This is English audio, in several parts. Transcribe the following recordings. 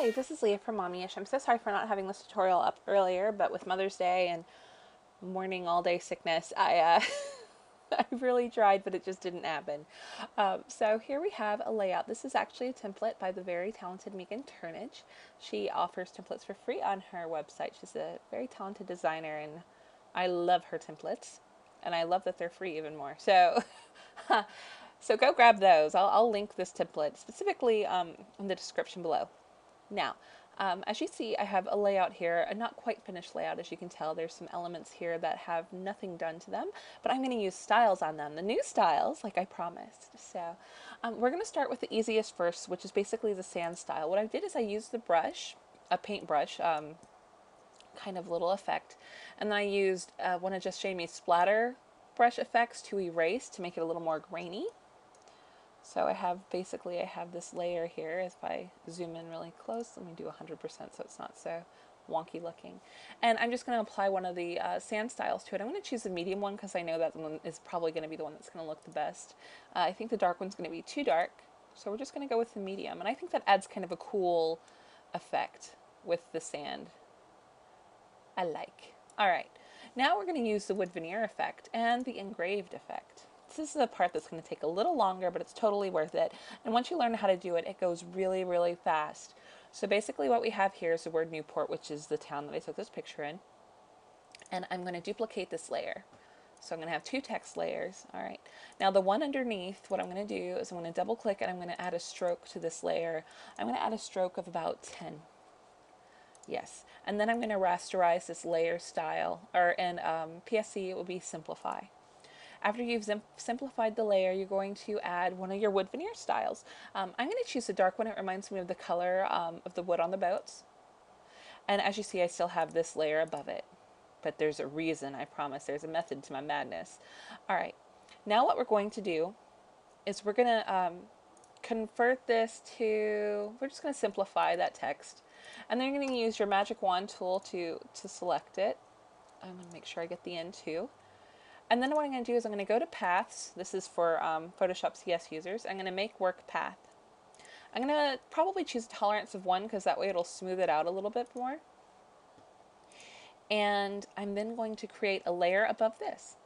Hi, this is Leah from Mommyish. I'm so sorry for not having this tutorial up earlier, but with Mother's Day and morning all day sickness, I really tried, but it just didn't happen. So here we have a layout. This is actually a template by the very talented Megan Turnage. She offers templates for free on her website. She's a very talented designer, and I love her templates, and I love that they're free even more. So so go grab those. I'll link this template specifically in the description below. Now, as you see, I have a layout here, a not quite finished layout. As you can tell, there's some elements here that have nothing done to them, but I'm going to use styles on them, the new styles, like I promised. So we're going to start with the easiest first, which is basically the sand style. What I did is I used the brush, a paint brush, kind of little effect, and then I used one of Just Jamie's splatter brush effects to erase to make it a little more grainy. So I have this layer here. If I zoom in really close, let me do 100% so it's not so wonky looking. And I'm just going to apply one of the sand styles to it. I'm going to choose the medium one because I know that one is probably going to be the one that's going to look the best. I think the dark one's going to be too dark, so we're just going to go with the medium. And I think that adds kind of a cool effect with the sand. I like. All right, now we're going to use the wood veneer effect and the engraved effect. This is the part that's going to take a little longer, but it's totally worth it. And once you learn how to do it, it goes really, really fast. So basically what we have here is the word Newport, which is the town that I took this picture in. And I'm going to duplicate this layer. So I'm going to have two text layers. All right. Now the one underneath, what I'm going to do is I'm going to double click and I'm going to add a stroke to this layer. I'm going to add a stroke of about 10. Yes. And then I'm going to rasterize this layer style, or in PSC it will be simplify. After you've simplified the layer, you're going to add one of your wood veneer styles. I'm going to choose the dark one. It reminds me of the color of the wood on the boats. And as you see, I still have this layer above it. But there's a reason, I promise. There's a method to my madness. All right. Now what we're going to do is we're going to convert this to, we're just going to simplify that text. And then you're going to use your magic wand tool to select it. I'm going to make sure I get the end too. And then what I'm going to do is I'm going to go to paths. This is for Photoshop CS users. I'm going to make work path. I'm going to probably choose a tolerance of 1 because that way it'll smooth it out a little bit more. And I'm then going to create a layer above this.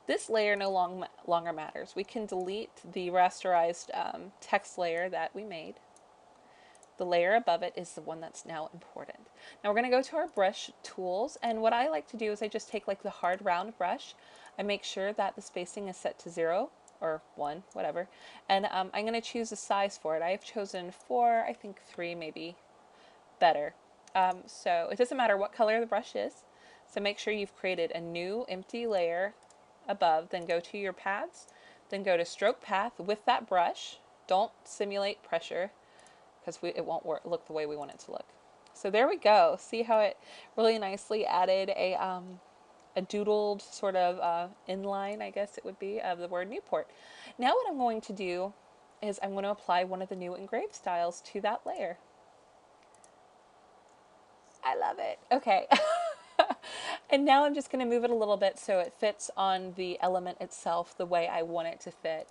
This layer no longer matters. We can delete the rasterized text layer that we made. The layer above it is the one that's now important. Now we're going to go to our brush tools, and what I like to do is I just take like the hard round brush. I make sure that the spacing is set to 0 or 1, whatever, and I'm going to choose a size for it. I have chosen 4, I think 3 maybe better. So it doesn't matter what color the brush is, so make sure you've created a new empty layer above, then go to your paths, then go to stroke path with that brush. Don't simulate pressure, because it won't look the way we want it to look. So there we go. See how it really nicely added a doodled sort of inline, I guess it would be, of the word Newport. Now what I'm going to do is I'm going to apply one of the new engraved styles to that layer. I love it. Okay. And now I'm just going to move it a little bit so it fits on the element itself the way I want it to fit.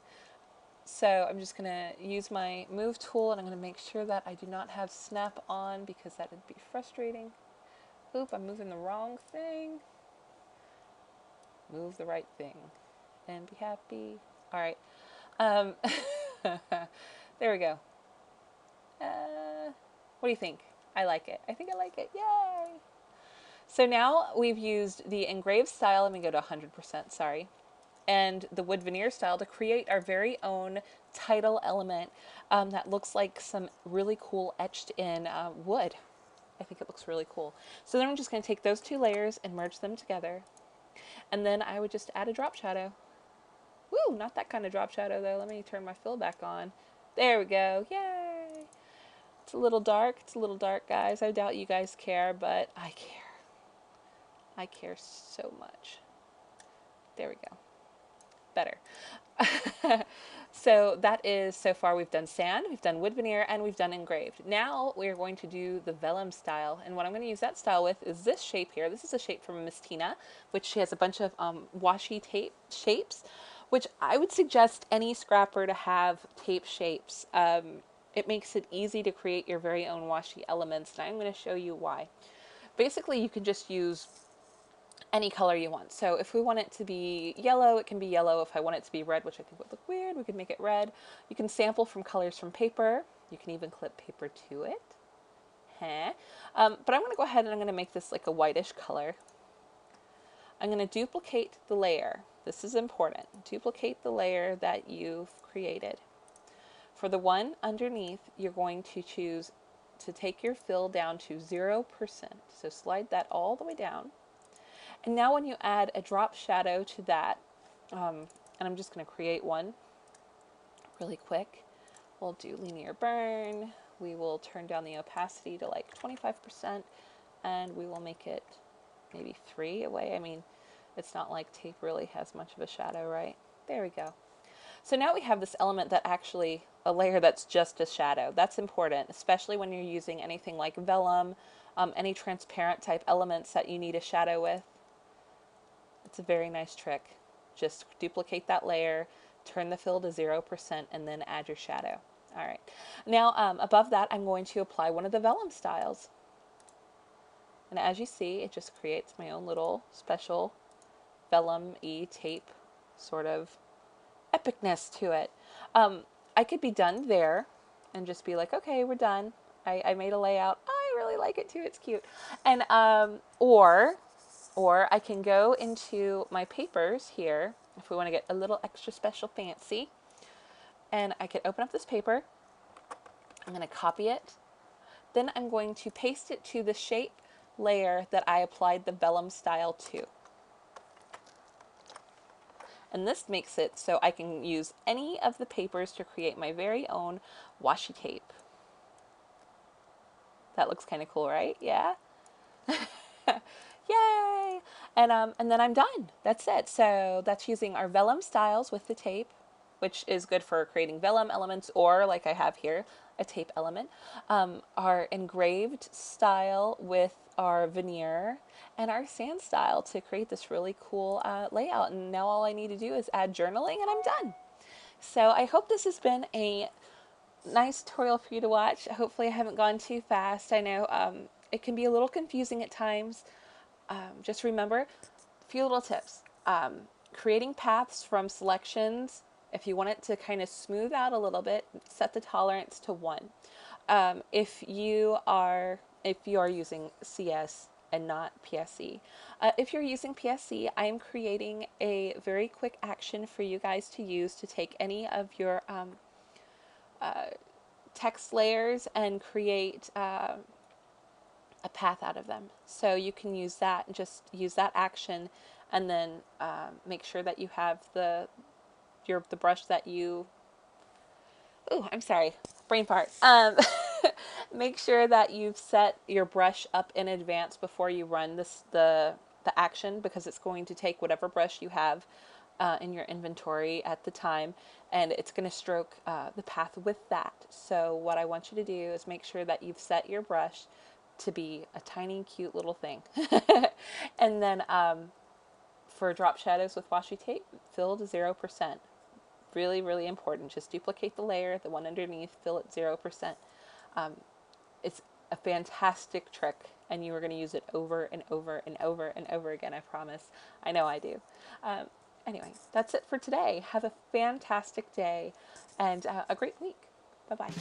So I'm just going to use my move tool, and I'm going to make sure that I do not have snap on because that would be frustrating. Oop, I'm moving the wrong thing. Move the right thing and be happy. All right. There we go. What do you think? I like it. I think I like it. Yay! So now we've used the engraved style. Let me go to 100%, sorry. And the wood veneer style to create our very own title element that looks like some really cool etched in wood. I think it looks really cool. So then I'm just going to take those two layers and merge them together. And then I would just add a drop shadow. Woo, not that kind of drop shadow though. Let me turn my fill back on. There we go. Yay! It's a little dark. It's a little dark, guys. I doubt you guys care, but I care. I care so much. There we go. Better. So that is, so far we've done sand, we've done wood veneer, and we've done engraved. Now we are going to do the vellum style, and what I'm going to use that style with is this shape here. This is a shape from Miss Tina, which she has a bunch of washi tape shapes, which I would suggest any scrapper to have tape shapes. it makes it easy to create your very own washi elements, and I'm going to show you why. Basically, you can just use any color you want. So if we want it to be yellow, it can be yellow. If I want it to be red, which I think would look weird, we could make it red. You can sample from colors from paper. You can even clip paper to it. Huh? But I'm going to go ahead and I'm going to make this like a whitish color. I'm going to duplicate the layer. This is important. Duplicate the layer that you've created. For the one underneath, you're going to choose to take your fill down to 0%. So slide that all the way down. And now when you add a drop shadow to that, and I'm just going to create one really quick. We'll do linear burn. We will turn down the opacity to like 25%, and we will make it maybe 3 away. I mean, it's not like tape really has much of a shadow, right? There we go. So now we have this element that actually, a layer that's just a shadow. That's important, especially when you're using anything like vellum, any transparent type elements that you need a shadow with. It's a very nice trick. Just duplicate that layer, turn the fill to 0%, and then add your shadow. All right. Now, above that, I'm going to apply one of the vellum styles. And as you see, it just creates my own little special vellum-y tape sort of epicness to it. I could be done there and just be like, okay, we're done. I made a layout. I really like it too. It's cute. And or I can go into my papers here if we want to get a little extra special fancy. And I could open up this paper. I'm going to copy it. Then I'm going to paste it to the shape layer that I applied the vellum style to. And this makes it so I can use any of the papers to create my very own washi tape. That looks kind of cool, right? Yeah? Yay! And then I'm done. That's it. So that's using our vellum styles with the tape, which is good for creating vellum elements, or like I have here, a tape element. Our engraved style with our veneer, and our sand style to create this really cool layout. And now all I need to do is add journaling and I'm done. So I hope this has been a nice tutorial for you to watch. Hopefully I haven't gone too fast. I know it can be a little confusing at times. Just remember a few little tips. Creating paths from selections, if you want it to kind of smooth out a little bit, set the tolerance to 1. If you are using CS and not PSC. If you're using PSC, I'm creating a very quick action for you guys to use to take any of your text layers and create a path out of them. So you can use that, just use that action, and then make sure that you have the brush that you. Oh, I'm sorry, brain fart. Make sure that you've set your brush up in advance before you run the action, because it's going to take whatever brush you have in your inventory at the time, and it's going to stroke the path with that. So what I want you to do is make sure that you've set your brush to be a tiny, cute little thing. And then for drop shadows with washi tape, fill to 0%. Really, really important. Just duplicate the layer, the one underneath, fill it 0%. It's a fantastic trick, and you are going to use it over and over and over and over again, I promise. I know I do. Anyway, that's it for today. Have a fantastic day and a great week. Bye-bye.